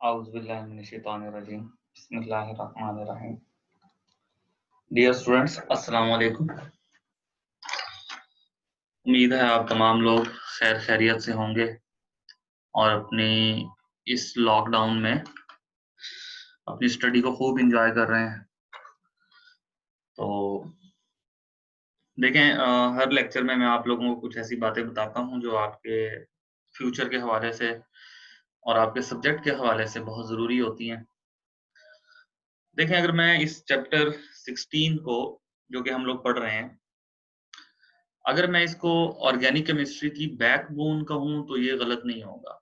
औज़ुबिल्लाहिमिनश्शैतानिर्रजीम बिस्मिल्लाहिर्रहमानिर्रहीम। Dear students, अस्सलाम वालेकुम। उम्मीद है आप तमाम लोग खैर खैरियत से होंगे और अपनी इस लॉकडाउन में अपनी स्टडी को खूब एंजॉय कर रहे हैं। तो देखें, हर लेक्चर में मैं आप लोगों को कुछ ऐसी बातें बताता हूँ जो आपके फ्यूचर के हवाले से और आपके सब्जेक्ट के हवाले से बहुत ज़रूरी होती हैं। देखें, अगर मैं इस चैप्टर 16 को जो कि हम लोग पढ़ रहे हैं, अगर मैं इसको ऑर्गेनिक केमिस्ट्री की बैकबोन कहूँ तो ये गलत नहीं होगा।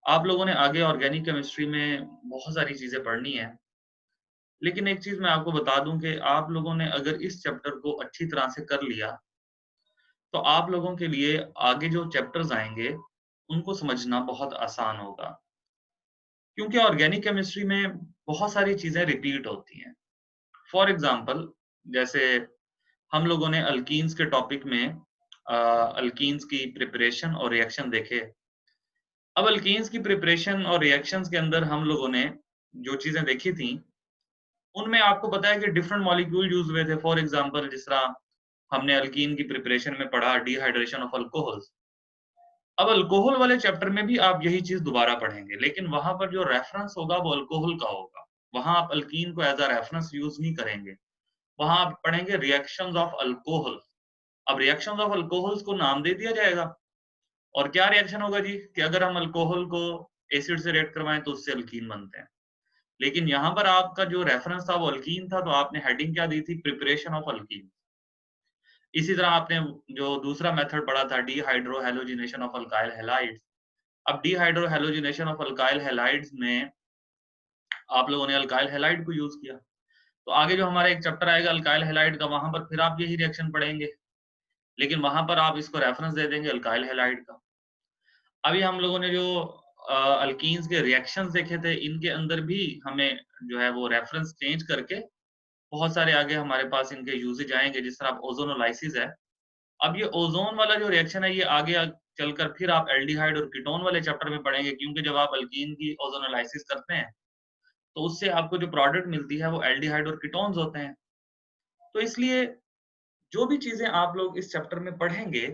आप लोगों ने आगे ऑर्गेनिक केमिस्ट्री में बहुत सारी चीज़ें पढ़नी है, लेकिन एक चीज़ मैं आपको बता दूँ कि आप लोगों ने अगर इस चैप्टर को अच्छी तरह से कर लिया, तो आप लोगों के लिए आगे जो चैप्टर्स आएँगे, उनको समझना बहुत आसान होगा। क्योंकि ऑर्गेनिक केमिस्ट्री में बहुत सारी चीज़ें रिपीट होती हैं। फॉर एग्ज़ाम्पल, जैसे हम लोगों ने अल्कीन्स के टॉपिक में अल्कीन्स की प्रिपरेशन और रिएक्शन देखे। अब अल्कीन्स की प्रिपरेशन और रिएक्शंस के अंदर हम लोगों ने जो चीज़ें देखी थी, उनमें आपको पता है कि डिफरेंट मॉलिक्यूल यूज़ हुए थे। फॉर एग्ज़ाम्पल, जिस तरह हमने अल्कीन की प्रिपरेशन में पढ़ा डिहाइड्रेशन ऑफ अल्कोहल्स। अब अल्कोहल वाले चैप्टर में भी आप यही चीज़ दोबारा पढ़ेंगे, लेकिन वहाँ पर जो रेफरेंस होगा वो अल्कोहल का होगा। वहाँ आप अल्कीन को एज़ अ रेफरेंस यूज़ नहीं करेंगे। वहाँ आप पढ़ेंगे रिएक्शंस ऑफ अल्कोहल। अब रिएक्शंस ऑफ अल्कोहल्स को नाम दे दिया जाएगा और क्या रिएक्शन होगा जी कि अगर हम अल्कोहल को एसिड से रिएक्ट करवाएँ तो उससे अल्कीन बनते हैं। लेकिन यहाँ पर आपका जो रेफरेंस था वो अल्कीन था, तो आपने हेडिंग क्या दी थी? Preparation of alkyne. इसी तरह आपने जो दूसरा मेथड पढ़ा था डिहाइड्रोहैलोजिनेशन ऑफ अल्काइल हैलाइड्स। अब डिहाइड्रोहैलोजिनेशन ऑफ अल्काइल हैलाइड्स में आप लोगों ने अल्काइल हैलाइड को यूज़ किया। तो आगे जो हमारा एक चैप्टर आएगा अल्काइल हैलाइड का, वहाँ पर फिर आप यही रिएक्शन पढ़ेंगे, लेकिन वहाँ पर आप इसको रेफरेंस दे देंगे अल्काइल हैलाइड का। अभी हम लोगों ने जो अल्कीन्स के रिएक्शंस देखे थे, इनके अंदर भी हमें जो है वो रेफरेंस चेंज करके बहुत सारे आगे हमारे पास इनके यूसेज आएँगे, जिस तरह ओज़ोनोलाइसिस है। अब ये ओज़ोन वाला जो रिएक्शन है, ये आगे चलकर फिर आप एल्डिहाइड और कीटोन वाले चैप्टर में पढ़ेंगे, क्योंकि जब आप अल्कीन की ओज़ोनोलाइसिस करते हैं, तो उससे आपको जो प्रोडक्ट मिलती है वो एल्डिहाइड और कीटोन्स होते हैं। तो इसलिए जो भी चीज़ें आप लोग इस चैप्टर में पढ़ेंगे,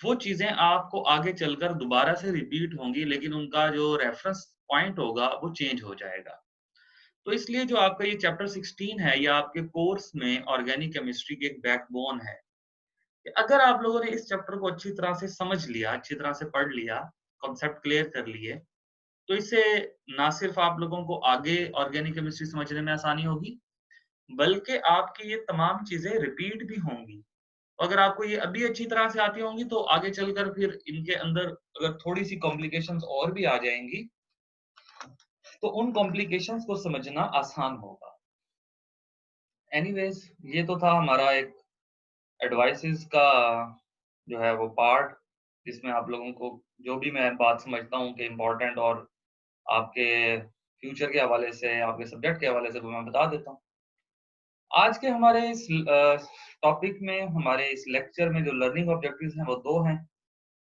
वो चीज़ें आपको आगे चलकर दोबारा से रिपीट होंगी, लेकिन उनका जो रेफरेंस पॉइंट होगा वो चेंज हो जाएगा। तो इसलिए जो आपका ये चैप्टर 16 है, ये आपके कोर्स में ऑर्गेनिक केमिस्ट्री की एक बैकबोन है। कि अगर आप लोगों ने इस चैप्टर को अच्छी तरह से समझ लिया, अच्छी तरह से पढ़ लिया, कॉन्सेप्ट क्लियर कर लिए, तो इससे ना सिर्फ आप लोगों को आगे ऑर्गेनिक केमिस्ट्री समझने में आसानी होगी, बल्कि आपकी ये तमाम चीज़ें रिपीट भी होंगी। अगर आपको ये अभी अच्छी तरह से आती होंगी, तो आगे चलकर फिर इनके अंदर अगर थोड़ी-सी कॉम्प्लिकेशंस और भी आ जाएँगी, तो उन कॉम्प्लिकेशंस को समझना आसान होगा। एनीवेज़, ये तो था हमारा एक एडवाइसेज़ का जो है वो पार्ट, जिसमें आप लोगों को जो भी मैं बात समझता हूँ कि इम्पोर्टेंट और आपके फ्यूचर के हवाले से, आपके सब्जेक्ट के हवाले से, वो मैं बता देता हूँ। आज के हमारे इस टॉपिक में, हमारे इस लेक्चर में जो लर्निंग ऑब्जेक्टिव्स हैं वो 2 हैं,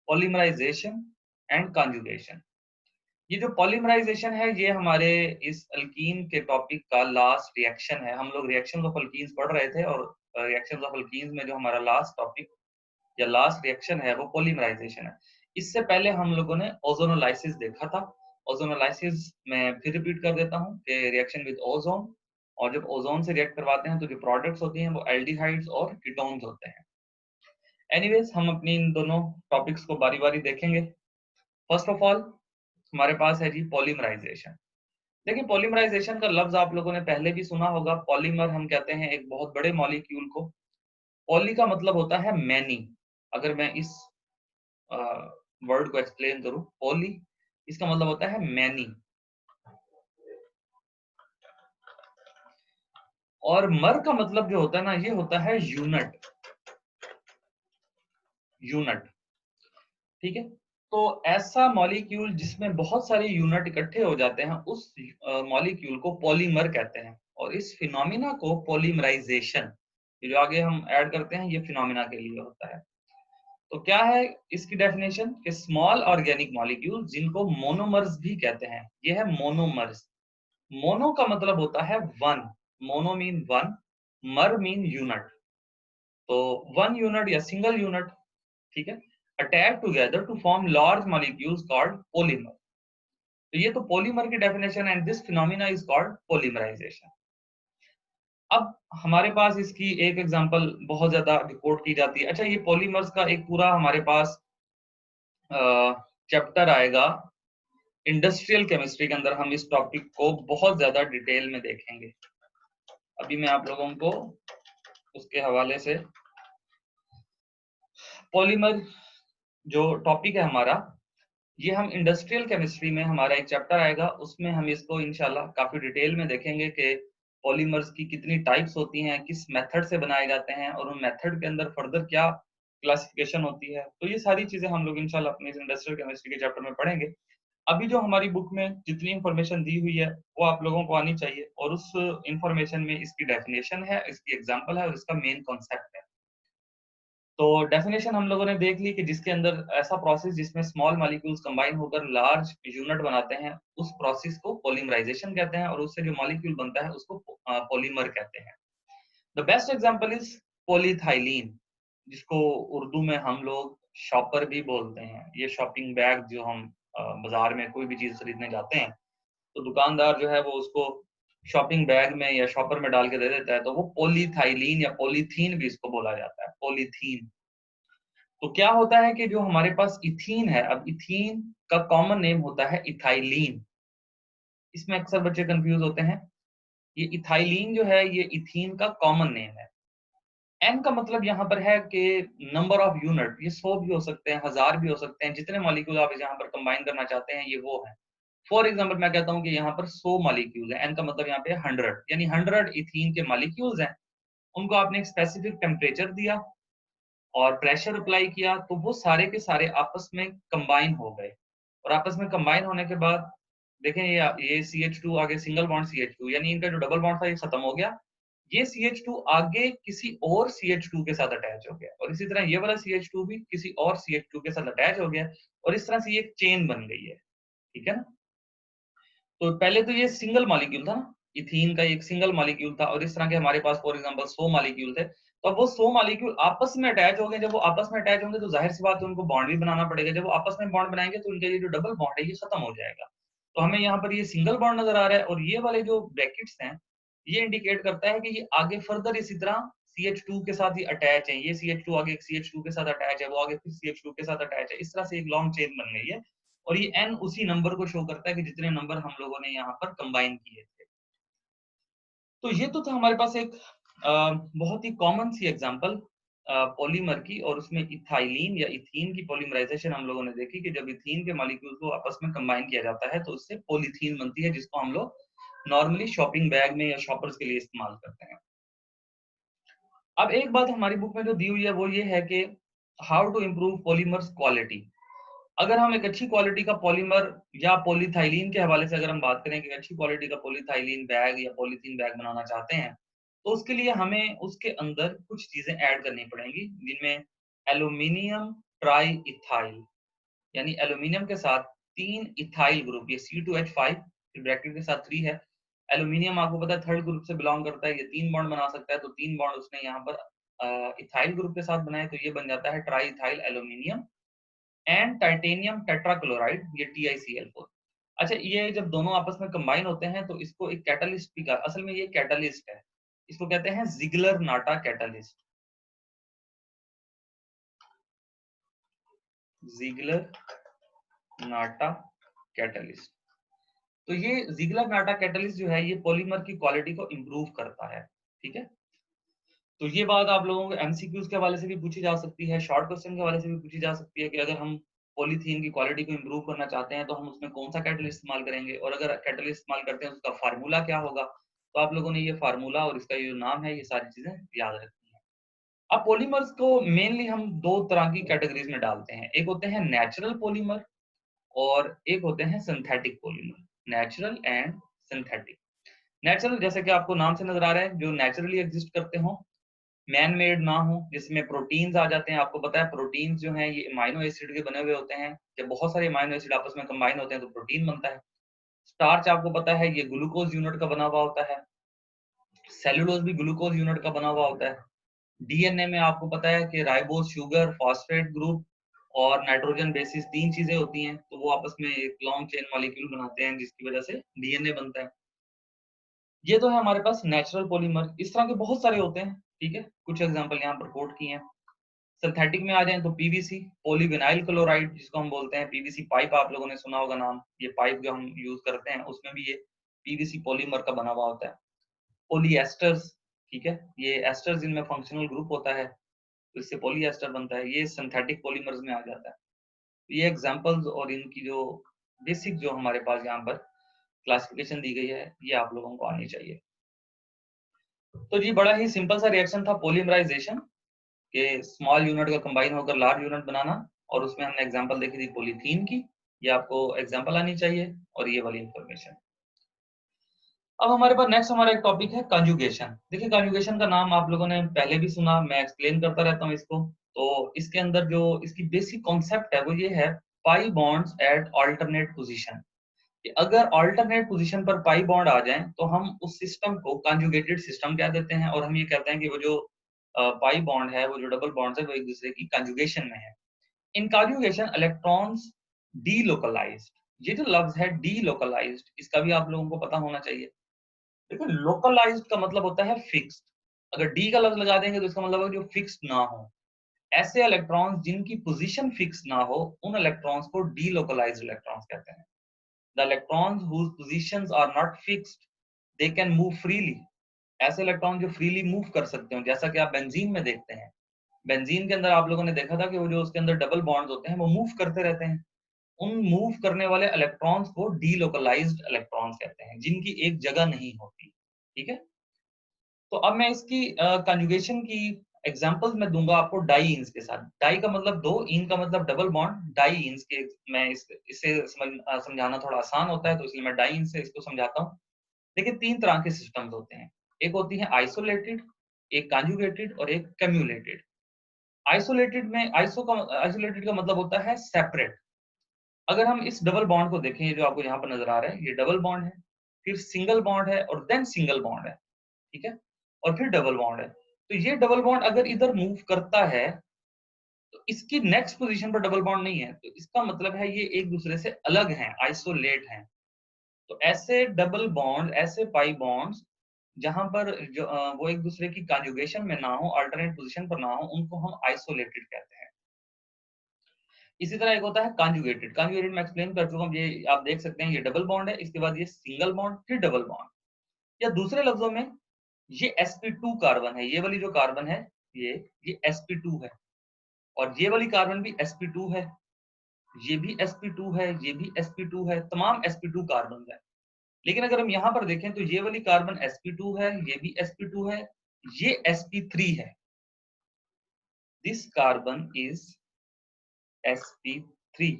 पॉलीमराइज़ेशन एंड कॉन्जुगेशन। ये जो पॉलीमराइज़ेशन है, ये हमारे इस अल्कीन के टॉपिक का लास्ट रिएक्शन है। हम लोग रिएक्शंस ऑफ अल्कीन्स पढ़ रहे थे और रिएक्शंस ऑफ अल्कीन्स में जो हमारा लास्ट टॉपिक या लास्ट रिएक्शन है वो पॉलीमराइज़ेशन है। इससे पहले हम लोगों ने ओज़ोनोलाइसिस देखा था। ओज़ोनोलाइसिस मैं फिर रिपीट कर देता हूँ कि रिएक्शन विद ओज़ोन, और जब ओज़ोन से रिएक्ट करवाते हैं तो जो प्रोडक्ट्स होती हैं वो एल्डिहाइड्स और कीटोन्स होते हैं। एनीवेज़, हम अपनी इन दोनों टॉपिक्स को बारी-बारी देखेंगे। फर्स्ट ऑफ ऑल हमारे पास है जी पॉलीमराइज़ेशन। देखिए, पॉलीमराइज़ेशन का लफ्ज़ आप लोगों ने पहले भी सुना होगा। पॉलीमर हम कहते हैं एक बहुत बड़े मॉलिक्यूल को। पॉली का मतलब होता है मैनी। अगर मैं इस अ, वर्ड को एक्सप्लेन करूँ, पॉली इसका मतलब होता है मैनी, और मर का मतलब जो होता है ना, ये होता है यूनिट। यूनिट, ठीक है? तो ऐसा मॉलिक्यूल जिसमें बहुत सारे यूनिट इकट्ठे हो जाते हैं, उस मॉलिक्यूल को पॉलीमर कहते हैं, और इस फिनोमिना को पॉलीमराइजेशन, ये जो आगे हम ऐड करते हैं, ये फिनोमिना के लिए होता है। तो क्या है इसकी डेफिनेशन कि स्मॉल ऑर्गेनिक मॉलिक्यूल जिनको मोनोमर्स भी कहते हैं, ये है मोनोमर्स। मोनो का मतलब होता है one, mono mean one, mer mean unit, तो वन यूनिट या सिंगल यूनिट, ठीक है, attach together to form large molecules called polymer. तो ये तो पॉलीमर की definition, and this phenomena is called polymerization. अब हमारे पास इसकी एक एग्जांपल बहुत ज्यादा रिपोर्ट की जाती है। अच्छा, ये पॉलीमर्स का एक पूरा हमारे पास चैप्टर आएगा इंडस्ट्रियल केमिस्ट्री के अंदर, हम इस टॉपिक को बहुत ज्यादा डिटेल में देखेंगे। अभी मैं आप लोगों को उसके हवाले से पॉलीमर जो टॉपिक है हमारा, ये हम इंडस्ट्रियल केमिस्ट्री में हमारा एक चैप्टर आएगा, उसमें हम इसको इंशाल्लाह काफी डिटेल में देखेंगे कि पॉलीमर्स की कितनी टाइप्स होती हैं, किस मेथड से बनाए जाते हैं, और उन मेथड के अंदर फर्दर क्या क्लासिफिकेशन होती है। तो ये सारी चीजें हम लोग इंशाल्लाह अपने इंडस्ट्रियल केमिस्ट्री के चैप्टर में पढ़ेंगे। अभी जो हमारी बुक में जितनी इंफॉर्मेशन दी हुई है वो आप लोगों को आनी चाहिए, और उस इंफॉर्मेशन में इसकी डेफिनेशन है, इसकी एग्जांपल है, और इसका मेन कॉन्सेप्ट है। तो डेफिनेशन हम लोगों ने देख ली कि जिसके अंदर ऐसा प्रोसेस जिसमें स्मॉल मॉलिक्यूल्स कंबाइन होकर लार्ज यूनिट बनाते हैं, उस प्रोसेस को पॉलीमराइजेशन कहते हैं, और उससे जो मॉलिक्यूल बनता है उसको पॉलीमर कहते हैं। द बेस्ट एग्जांपल इज पॉलीथाइलीन, जिसको उर्दू में हम लोग शॉपर भी बोलते हैं। ये शॉपिंग बैग जो हम बाजार में कोई भी चीज खरीदने जाते हैं, तो दुकानदार जो है वो उसको शॉपिंग बैग में या शॉपर में डाल के दे देता है, तो वो पॉलीथाइलीन या पॉलीथीन भी इसको बोला जाता है, पॉलीथीन। तो क्या होता है कि जो हमारे पास इथीन है, अब इथीन का कॉमन नेम होता है इथाइलीन। इसमें अक्सर बच्चे कंफ्यूज होते हैं। ये इथाइलीन जो है ये इथीन का कॉमन नेम है। एन का मतलब यहाँ पर है कि नंबर ऑफ यूनिट, ये 100 भी हो सकते हैं, 1000 भी हो सकते हैं, जितने मॉलिक्यूल आप यहाँ पर कंबाइन करना चाहते हैं ये वो है। फॉर एग्जाम्पल मैं कहता हूँ कि यहाँ पर 100 मॉलिक्यूल है, एन का मतलब यहाँ पे 100, यानी 100 इथीन के मॉलिक्यूल्स हैं। उनको आपने एक स्पेसिफिक टेम्परेचर दिया और प्रेशर अप्लाई किया, तो वो सारे के सारे आपस में कंबाइन हो गए, और आपस में कंबाइन होने के बाद देखें ये CH2 आगे सिंगल बॉन्ड CH2, यानी इनका जो डबल बॉन्ड था ये खत्म हो गया। ये CH2 आगे किसी और CH2 के साथ अटैच हो गया, और इसी तरह ये वाला CH2 भी किसी और CH2 के साथ अटैच हो गया, और इस तरह से ये एक चेन बन गई है, ठीक है ना। तो पहले तो ये सिंगल मॉलिक्यूल था ना, इथीन का एक सिंगल मॉलिक्यूल था, और इस तरह के हमारे पास फॉर एग्जांपल 100 मॉलिक्यूल थे। तो अब वो 100 मॉलिक्यूल आपस में अटैच हो गए। जब वो आपस में अटैच होंगे तो जाहिर सी बात है उनको बॉन्ड भी बनाना पड़ेगा। जब वो आपस में बॉन्ड बनाएंगे तो उनका ये जो डबल बॉन्ड है ये खत्म हो जाएगा। तो हमें यहाँ पर ये सिंगल बॉन्ड नजर आ रहा है, और ये वाले जो ब्रैकेट्स हैं ये इंडिकेट करता है कि ये आगे फर्दर इसी तरह CH2 के साथ ही अटैच है। ये CH2 आगे CH2 के साथ अटैच है, वो आगे फिर CH2 के साथ अटैच है, इस तरह से एक लॉन्ग चेन बन गई है। और ये n उसी नंबर को शो करता है कि जितने नंबर हम लोगों ने यहाँ पर कंबाइन किए थे। तो ये तो था हमारे पास एक बहुत ही कॉमन सी एग्जांपल पॉलीमर की, और उसमें इथाइलीन या इथीन की पॉलीमराइजेशन हम लोगों ने देखी कि जब इथीन के मॉलिक्यूल को आपस में कंबाइन किया जाता है तो उससे पॉलीथीन बनती है, जिसको हम लोग नॉर्मली शॉपिंग बैग में या शॉपर्स के लिए इस्तेमाल करते हैं। अब एक बात हमारी बुक में जो दी हुई है वो ये है कि how to improve polymers quality. अगर हम एक अच्छी क्वालिटी का पॉलीमर या पॉलीथाइलीन के हवाले से अगर हम बात करें कि अच्छी क्वालिटी का पॉलीथाइलीन बैग या पॉलीथीन बैग बनाना चाहते हैं, तो उसके लिए हमें उसके अंदर कुछ चीजें ऐड करनी पड़ेंगी, जिनमें एल्यूमिनियम ट्राई इथाइल, यानी एल्यूमिनियम के साथ 3 इथाइल ग्रुप, ये C2H5 फिर ब्रैकेट के साथ 3 है। एल्यूमिनियम आपको पता है थर्ड ग्रुप से बिलोंग करता है, ये 3 बॉन्ड बना सकता है, तो 3 बॉन्ड उसने यहाँ पर इथाइल ग्रुप के साथ बनाए, तो ये बन जाता है try ethyl aluminium and titanium tetrachloride, ये TiCl4। अच्छा, ये जब दोनों आपस में कंबाइन होते हैं तो इसको एक कैटलिस्ट भी कहा, असल में ये कैटलिस्ट है, इसको कहते हैं जिगलर नाटा कैटलिस्ट। जिगलर नाटा कैटलिस्ट। तो ये जिगलर नाटा कैटलिस्ट जो है ये पॉलीमर की क्वालिटी को इंप्रूव करता है, ठीक है। तो ये बात आप लोगों को MCQs के हवाले से भी पूछी जा सकती है, शॉर्ट क्वेश्चन के हवाले से भी पूछी जा सकती है कि अगर हम पॉलीथीन की क्वालिटी को इंप्रूव करना चाहते हैं तो हम उसमें कौन सा कैटलिस्ट इस्तेमाल करेंगे, और अगर कैटलिस्ट इस्तेमाल करते हैं तो उसका फार्मूला क्या होगा। तो आप लोगों ने ये फार्मूला और इसका ये नाम है, ये सारी चीजें याद रखनी है। अब पॉलीमर्स को मेनली हम दो तरह की कैटेगरीज में डालते हैं, एक होते हैं नेचुरल पॉलीमर और एक होते हैं synthetic polymer, natural and synthetic. Natural जैसे कि आपको नाम से नजर आ रहा है, जो नेचुरली एग्जिस्ट करते हो, मैन मेड ना हो, जिसमें प्रोटीन्स आ जाते हैं। आपको पता है प्रोटीन्स जो हैं ये अमाइनो एसिड के बने हुए होते हैं। जब बहुत सारे अमाइनो एसिड आपस में कंबाइन होते हैं तो प्रोटीन बनता है। स्टार्च आपको पता है ये ग्लूकोज यूनिट का बना हुआ होता है। सेलुलोज भी ग्लूकोज यूनिट का बना हुआ होता है। डीएनए में आपको पता है कि राइबोस, शुगर, फॉस्फेट ग्रुप और नाइट्रोजन बेसिस 3 चीजें होती हैं, तो वो आपस में एक लॉन्ग चेन मॉलिक्यूल बनाते हैं जिसकी वजह से डीएनए बनता है। ये तो है हमारे पास नेचुरल पॉलीमर। इस तरह के बहुत सारे होते हैं, ठीक है। कुछ एग्जांपल यहाँ पर कोट किए हैं। सिंथेटिक में आ जाए तो पीवीसी, पॉलीविनाइल क्लोराइड जिसको हम बोलते हैं। पीवीसी पाइप आप लोगों ने सुना होगा नाम, ये पाइप जो हम यूज करते हैं उसमें भी ये पीवीसी पॉलीमर का बना हुआ होता है। पॉलीएस्टर्स, ठीक है, ये एस्टर्स इनमें फंक्शनल ग्रुप होता है तो इससे पॉलीएस्टर बनता है, ये सिंथेटिक पॉलीमर्स में आ जाता है। ये एग्जांपल्स और इनकी जो बेसिक जो हमारे पास यहाँ पर क्लासिफिकेशन दी गई है ये आप लोगों को आनी चाहिए। तो जी बड़ा ही सिंपल सा रिएक्शन था पॉलीमराइजेशन, के स्मॉल यूनिट का कंबाइन होकर लार्ज यूनिट बनाना, और उसमें हमने एग्जांपल देखी थी पॉलीथीन की। ये आपको एग्जांपल आनी चाहिए और ये वाली इंफॉर्मेशन। अब हमारे पास नेक्स्ट हमारा एक टॉपिक है कंजुगेशन। देखिए कंजुगेशन का नाम आप लोगों ने पहले भी सुना, मैं एक्सप्लेन करता रहता हूँ इसको। तो इसके अंदर जो इसकी बेसिक कॉन्सेप्ट है वो ये है, pi bonds eight alternate position. कि अगर अल्टरनेट पोजीशन पर पाई बॉन्ड आ जाएं तो हम उस सिस्टम को कंजुगेटेड सिस्टम कह देते हैं, और हम ये कहते हैं कि वो जो पाई बॉन्ड है, वो जो डबल बॉन्ड है, वो एक दूसरे की कंजुगेशन में है। In conjugation electrons delocalised. ये जो लफ्ज है डीलोकलाइज्ड, इसका भी आप लोगों को पता होना चाहिए। देखो लोकलाइज्ड का मतलब होता है फिक्स्ड। अगर डी का लफ्ज लगा देंगे तो इसका मतलब है जो फिक्स्ड ना हो। ऐसे इलेक्ट्रॉन्स जिनकी पोजीशन फिक्स ना हो, उन इलेक्ट्रॉन्स को डीलोकलाइज्ड इलेक्ट्रॉन्स कहते हैं। The electrons whose positions are not fixed, they can move freely। ऐसे इलेक्ट्रॉन जो फ्रीली मूव कर सकते हो, जैसा कि आप बेंजीन में देखते हैं। बेंजीन के अंदर आप लोगों ने देखा था कि वो जो उसके अंदर डबल बॉन्ड्स होते हैं वो मूव करते रहते हैं। उन मूव करने वाले इलेक्ट्रॉन्स को डीलोकलाइज्ड इलेक्ट्रॉन्स कहते हैं, जिनकी एक जगह नहीं होती, ठीक है। तो अब मैं इसकी कंजुगेशन की एग्जांपल्स मैं दूंगा आपको डाई ईन्स के साथ। डाई का मतलब दो, ईन का मतलब डबल बॉन्ड। डाई ईन्स के मैं इसे समझाना थोड़ा आसान होता है तो इसलिए मैं डाई ईन से इसको समझाता हूँ। देखिए 3 तरह के सिस्टम्स होते हैं। एक होती है आइसोलेटेड, एक कंजुगेटेड और एक कम्युलेटेड। आइसोलेटेड का मतलब होता है सेपरेट। अगर हम इस डबल बॉन्ड को देखें, जो आपको यहाँ पर नजर आ रहा है, ये डबल बॉन्ड है, फिर सिंगल बॉन्ड है और देन सिंगल बॉन्ड है, ठीक है, और फिर डबल बॉन्ड है। तो ये डबल बॉन्ड अगर इधर मूव करता है तो इसकी नेक्स्ट पोजीशन पर डबल बॉन्ड नहीं है, तो इसका मतलब है ये एक दूसरे से अलग हैं, आइसोलेट हैं। तो ऐसे डबल बॉन्ड, ऐसे पाई बॉन्ड्स जहां पर जो वो एक दूसरे की कंजुगेशन में ना हो, अल्टरनेट पोजीशन पर ना हो, उनको हम आइसोलेटेड कहते हैं। इसी तरह एक होता है कंजुगेटेड। कंजुगेटेड मैं एक्सप्लेन कर चुका हूं, ये आप देख सकते हैं, ये डबल बॉन्ड है, इसके बाद ये सिंगल बॉन्ड, फिर डबल बॉन्ड। या दूसरे लफ्जों में ये sp2 कार्बन है, ये वाली जो कार्बन है ये sp2 है, और ये वाली कार्बन भी sp2 है, ये भी sp2 है, ये भी sp2 है, तमाम sp2 कार्बन है। लेकिन अगर हम यहाँ पर देखें तो ये वाली कार्बन sp2 है, ये भी sp2 है, ये sp3 है। This carbon is sp3।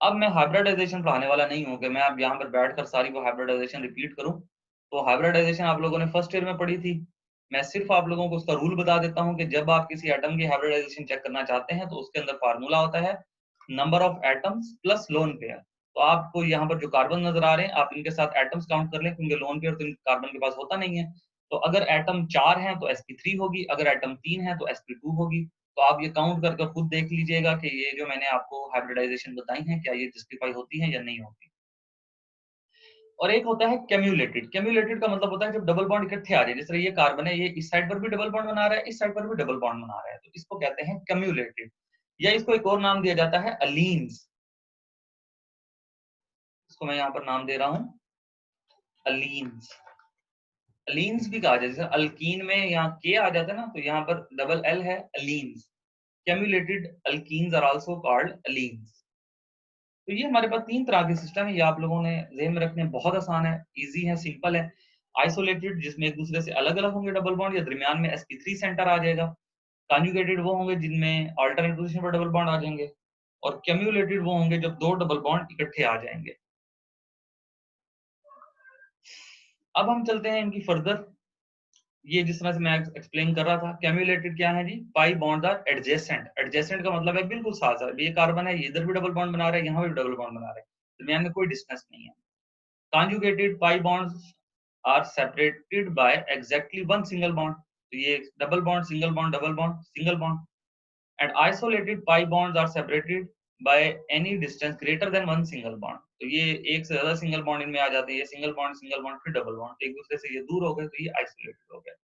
अब मैं हाइब्रिडाइजेशन पढ़ाने वाला नहीं हूँ कि मैं अब यहाँ पर बैठकर सारी वो हाइब्रिडाइजेशन रिपीट करूँ। तो हाइब्रिडाइजेशन आप लोगों ने फर्स्ट ईयर में पढ़ी थी। मैं सिर्फ आप लोगों को उसका रूल बता देता हूँ कि जब आप किसी एटम की हाइब्रिडाइजेशन चेक करना चाहते हैं तो उसके अंदर फार्मूला होता है number of atoms plus lone pair. तो आपको यहाँ पर जो कार्बन नजर आ रहे हैं, आप इनके साथ एटम्स काउंट कर लें, क्योंकि लोन पेयर तो कार्बन के पास होता नहीं है। तो अगर एटम 4 है तो sp3 होगी, अगर एटम 3 है तो sp2 होगी। तो आप ये काउंट करके खुद देख लीजिएगा कि ये जो मैंने आपको हाइब्रिडाइजेशन बताई है क्या ये जस्टिफाई होती है या नहीं होती। और एक होता है कैम्युलेटेड। कैम्युलेटेड का मतलब होता है जब डबल बॉन्ड इकट्ठे आ जाए, जिस तरह ये कार्बन है, ये इस साइड पर भी डबल बॉन्ड बना रहा है, इस साइड पर भी डबल बॉन्ड बना रहा है, तो इसको कहते हैं कैम्युलेटेड। या इसको एक और नाम दिया जाता है अलीन्स। इसको मैं यहाँ पर नाम दे रहा हूँ अलीन्स। अलीन्स भी कहा जाता है, जैसे अल्कीन में यहाँ के आ जाता है ना, तो यहाँ पर डबल एल है, अलीन्स। कैम्युलेटेड alkenes are also called allenes. तो ये हमारे पास 3 तरह के सिस्टम है, ये आप लोगों ने ध्यान में रखने, बहुत आसान है, इजी है, सिंपल है। आइसोलेटेड जिसमें एक दूसरे से अलग अलग होंगे डबल बॉन्ड, या दरमियान में sp3 सेंटर आ जाएगा। कॉन्जुगेटेड वो होंगे जिनमें अल्टरनेट पोजीशन पर डबल बॉन्ड आ जाएंगे। और क्यूमुलेटेड वो होंगे जब दो डबल बॉन्ड इकट्ठे आ जाएंगे। अब हम चलते हैं इनकी फर्दर ये जिस तरह से मैं एक्सप्लेन कर रहा था, कैम्युलेटेड क्या है जी, pi bond are adjacent. Adjacent का मतलब है बिल्कुल साथ साथ, ये कार्बन है, ये इधर भी डबल बॉन्ड बना रहा है, यहाँ भी डबल बॉन्ड बना रहा है, दरमियान में कोई डिस्टेंस नहीं है। Conjugated pi bonds are separated by exactly one single bond. तो ये double bond, single bond, double bond, single bond. And isolated pi bonds are separated by any distance greater than one single bond. तो ये एक से ज्यादा single bond इनमें आ जाते हैं, ये सिंगल बॉन्ड फिर डबल बॉन्ड, एक दूसरे से ये दूर हो गए तो ये आइसोलेटेड हो गए।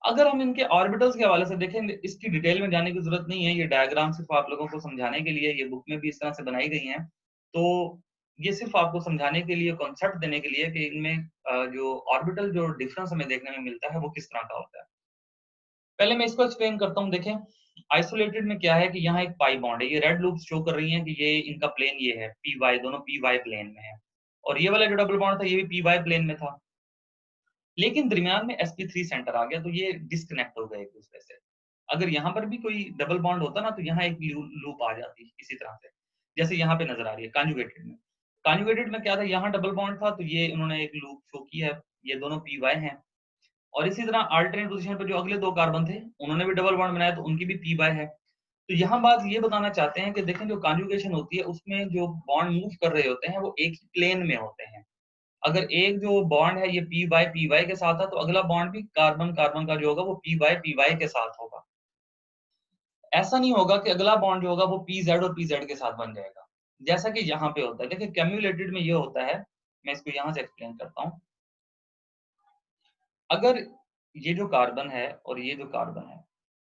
अगर हम इनके ऑर्बिटल्स के हवाले से देखें, इसकी डिटेल में जाने की जरूरत नहीं है, ये डायग्राम सिर्फ आप लोगों को समझाने के लिए, ये बुक में भी इस तरह से बनाई गई हैं, तो ये सिर्फ आपको समझाने के लिए, कॉन्सेप्ट देने के लिए कि इनमें जो ऑर्बिटल जो डिफरेंस हमें देखने में मिलता है वो किस तरह का होता है। पहले मैं इसको एक्सप्लेन करता हूँ। देखें, आइसोलेटेड में क्या है कि यहाँ एक पाई बॉन्ड है, ये रेड लूप शो कर रही है कि ये इनका प्लेन ये है, पी वाई, दोनों पी वाई प्लेन में है, और ये वाला जो डबल बॉन्ड था ये भी पी वाई प्लेन में था, लेकिन दरमियान में sp3 सेंटर आ गया, तो ये डिस्कनेक्ट हो गए एक दूसरे से। अगर यहाँ पर भी कोई डबल बॉन्ड होता ना, तो यहाँ एक लूप आ जाती इसी तरह से, जैसे यहाँ पे नजर आ रही है कॉन्जुगेटेड में। कॉन्जुगेटेड में क्या था, यहाँ डबल बॉन्ड था, तो ये उन्होंने एक लूप शो किया है, ये दोनों पी वाई हैं। और इसी तरह अल्टरनेट पोजीशन पर जो अगले दो कार्बन थे, उन्होंने भी डबल बॉन्ड बनाया, तो उनकी भी पी वाई है। तो यहाँ बात ये बताना चाहते हैं कि देखें, जो कॉन्जुगेशन होती है उसमें जो बॉन्ड मूव कर रहे होते हैं वो एक ही प्लेन में होते हैं। अगर एक जो बॉन्ड है ये पी वाई के साथ है, तो अगला बॉन्ड भी कार्बन कार्बन का जो होगा वो पी वाई के साथ होगा। ऐसा नहीं होगा कि अगला बॉन्ड जो होगा वो पी जेड और पी जेड के साथ बन जाएगा, जैसा कि यहाँ पे होता है। देखिए कैम्युलेटेड में ये होता है, मैं इसको यहाँ से एक्सप्लेन करता हूँ। अगर ये जो कार्बन है और ये जो कार्बन है,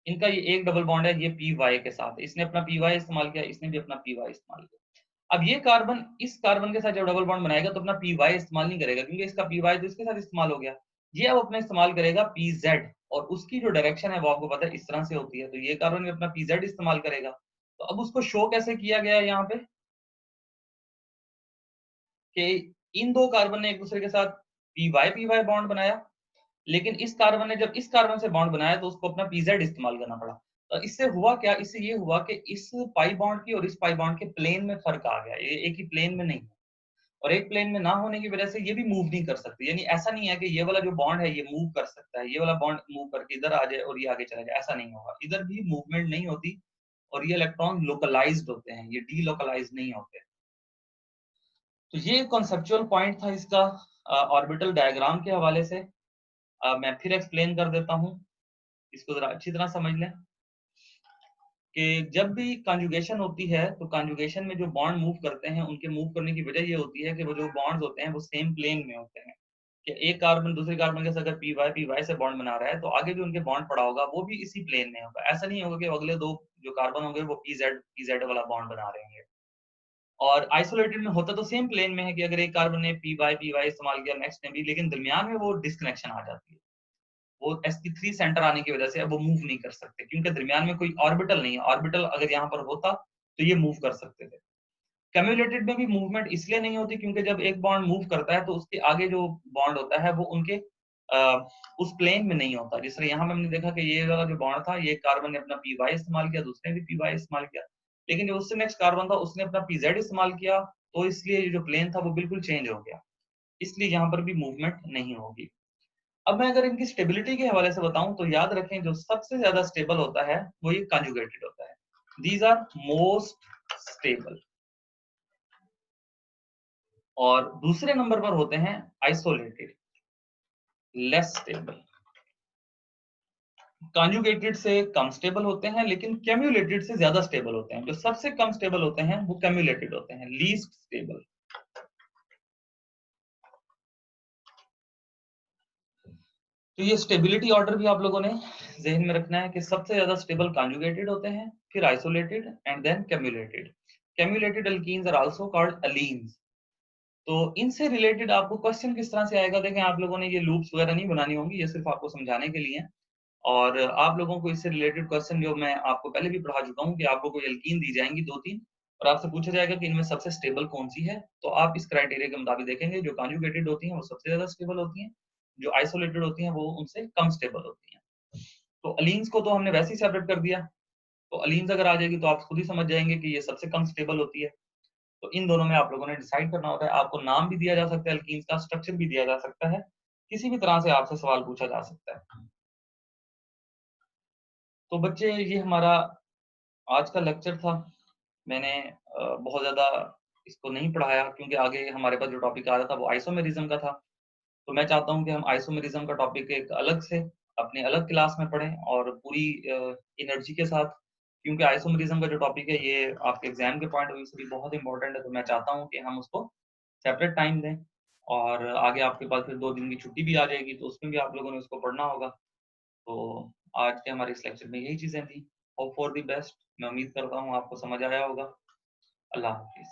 इनका ये एक डबल बॉन्ड है, ये पी वाई के साथ, इसने अपना पी वाई इस्तेमाल किया, इसने भी अपना पी वाई इस्तेमाल किया। अब ये कार्बन इस कार्बन के साथ जब डबल बॉन्ड बनाएगा तो अपना पी वाई इस्तेमाल नहीं करेगा, क्योंकि इसका पी वाई तो इसके साथ इस्तेमाल हो गया। ये अब अपना इस्तेमाल करेगा पी जेड, और उसकी जो डायरेक्शन है वो आपको पता है इस तरह से होती है, तो ये कार्बन भी अपना पी जेड इस्तेमाल करेगा। तो अब उसको शो कैसे किया गया है यहाँ पे, कि इन दो कार्बन ने एक दूसरे के साथ पी वाई बॉन्ड बनाया, लेकिन इस कार्बन ने जब इस कार्बन से बॉन्ड बनाया तो उसको अपना पीजेड इस्तेमाल करना पड़ा। तो इससे हुआ क्या, इससे ये हुआ कि इस पाई बॉन्ड की और इस पाई बॉन्ड के प्लेन में फर्क आ गया, ये एक ही प्लेन में नहीं है, और एक प्लेन में ना होने की वजह से ये भी मूव नहीं कर सकते। यानी ऐसा नहीं है कि ये वाला जो बॉन्ड है ये मूव कर सकता है, ये वाला बॉन्ड मूव करके इधर आ जाए और ये आगे चला जाए, ऐसा नहीं होगा, इधर भी मूवमेंट नहीं होती, और ये इलेक्ट्रॉन लोकलाइज्ड होते हैं, ये डीलोकलाइज नहीं होते। तो ये कॉन्सेप्चुअल पॉइंट था इसका ऑर्बिटल डायग्राम के हवाले से। मैं फिर एक्सप्लेन कर देता हूँ, इसको जरा अच्छी तरह समझ लें कि जब भी कॉन्जुगेशन होती है तो कॉन्जुगेशन में जो बॉन्ड मूव करते हैं उनके मूव करने की वजह ये होती है कि वो जो बॉन्ड्स होते हैं वो सेम प्लेन में होते हैं, कि एक कार्बन दूसरे कार्बन के साथ अगर पी वाई से बॉन्ड बना रहा है तो आगे जो उनके बॉन्ड पड़ा होगा वो भी इसी प्लेन में होगा। ऐसा नहीं होगा कि अगले दो जो कार्बन होंगे वो पी जेड वाला बॉन्ड बना रहे होंगे। और आइसोलेटेड में होता तो सेम प्लेन में है कि अगर एक कार्बन ने पी वाई इस्तेमाल किया, नेक्स्ट ने भी, लेकिन दरमियान में वो डिस्कनेक्शन आ जाती है, वो sp3 सेंटर आने की वजह से अब वो मूव नहीं कर सकते, क्योंकि दरमियान में कोई ऑर्बिटल नहीं है। ऑर्बिटल अगर यहाँ पर होता तो ये मूव कर सकते थे। कम्युलेटेड में भी मूवमेंट इसलिए नहीं होती क्योंकि जब एक बॉन्ड मूव करता है तो उसके आगे जो बॉन्ड होता है वो उनके उस प्लेन में नहीं होता। जिस तरह यहाँ में हमने देखा कि ये वाला जो बॉन्ड था, ये कार्बन ने अपना पी वाई इस्तेमाल किया, दूसरे ने भी पी वाई इस्तेमाल किया, लेकिन जो उससे नेक्स्ट कार्बन था उसने अपना पी जेड इस्तेमाल किया, तो इसलिए ये जो प्लेन था वो बिल्कुल चेंज हो गया, इसलिए यहाँ पर भी मूवमेंट नहीं होगी। अब मैं अगर इनकी स्टेबिलिटी के हवाले से बताऊं तो याद रखें, जो सबसे ज्यादा स्टेबल होता है वो ये कंजुगेटेड होता है। These are most stable. और दूसरे नंबर पर होते हैं आइसोलेटेड, लेस स्टेबल। कंजुगेटेड से कम स्टेबल होते हैं, लेकिन कैम्युलेटेड से ज्यादा स्टेबल होते हैं। जो सबसे कम स्टेबल होते हैं वो कैम्युलेटेड होते हैं, लीस्ट स्टेबल। तो ये स्टेबिलिटी ऑर्डर भी आप लोगों ने जहन में रखना है कि सबसे ज्यादा स्टेबल कंजुगेटेड होते हैं, फिर isolated and then cumulated. Cumulated alkenes are also called allenes. तो इनसे रिलेटेड आपको क्वेश्चन किस तरह से आएगा, देखें आप लोगों ने ये लूप्स वगैरह नहीं बनानी होंगी, ये सिर्फ आपको समझाने के लिए है। और आप लोगों को इससे रिलेटेड क्वेश्चन जो मैं आपको पहले भी पढ़ा चुका हूँ कि आपको कोई एल्कीन दी जाएंगी दो तीन, और आपसे पूछा जाएगा कि इनमें सबसे स्टेबल कौन सी है, तो आप इस क्राइटेरिया के मुताबिक देखेंगे, जो कॉन्जुगेटेड होती हैं वो सबसे ज्यादा स्टेबल होती हैं, जो आइसोलेटेड होती हैं वो उनसे कम स्टेबल होती हैं। तो अलीन्स को तो हमने वैसे ही सेपरेट कर दिया, तो अलीन्स अगर आ जाएगी तो आप खुद ही समझ जाएंगे कि ये सबसे कम स्टेबल होती है। तो इन दोनों में आप लोगों ने डिसाइड करना होता है। आपको नाम भी दिया जा सकता है, अल्कीन्स का स्ट्रक्चर भी दिया जा सकता है, किसी भी तरह से आपसे सवाल पूछा जा सकता है। तो बच्चे ये हमारा आज का लेक्चर था। मैंने बहुत ज़्यादा इसको नहीं पढ़ाया क्योंकि आगे हमारे पास जो टॉपिक आ रहा था वो आइसोमेरिज़्म का था। तो मैं चाहता हूँ कि हम आइसोमेरिज़्म का टॉपिक एक अलग से अपनी अलग क्लास में पढ़ें और पूरी एनर्जी के साथ, क्योंकि आइसोमेरिज़्म का जो टॉपिक है ये आपके एग्ज़ाम के पॉइंट ऑफ व्यू से भी बहुत इम्पोर्टेंट है। तो मैं चाहता हूँ कि हम उसको सेपरेट टाइम दें और आगे आपके पास फिर 2 दिन की छुट्टी भी आ जाएगी, तो उसमें भी आप लोगों ने उसको पढ़ना होगा। तो आज के हमारे इस लेक्चर में यही चीज़ें थी। Hope for the best. मैं उम्मीद करता हूँ आपको समझ आया होगा। अल्लाह हाफ़िज़।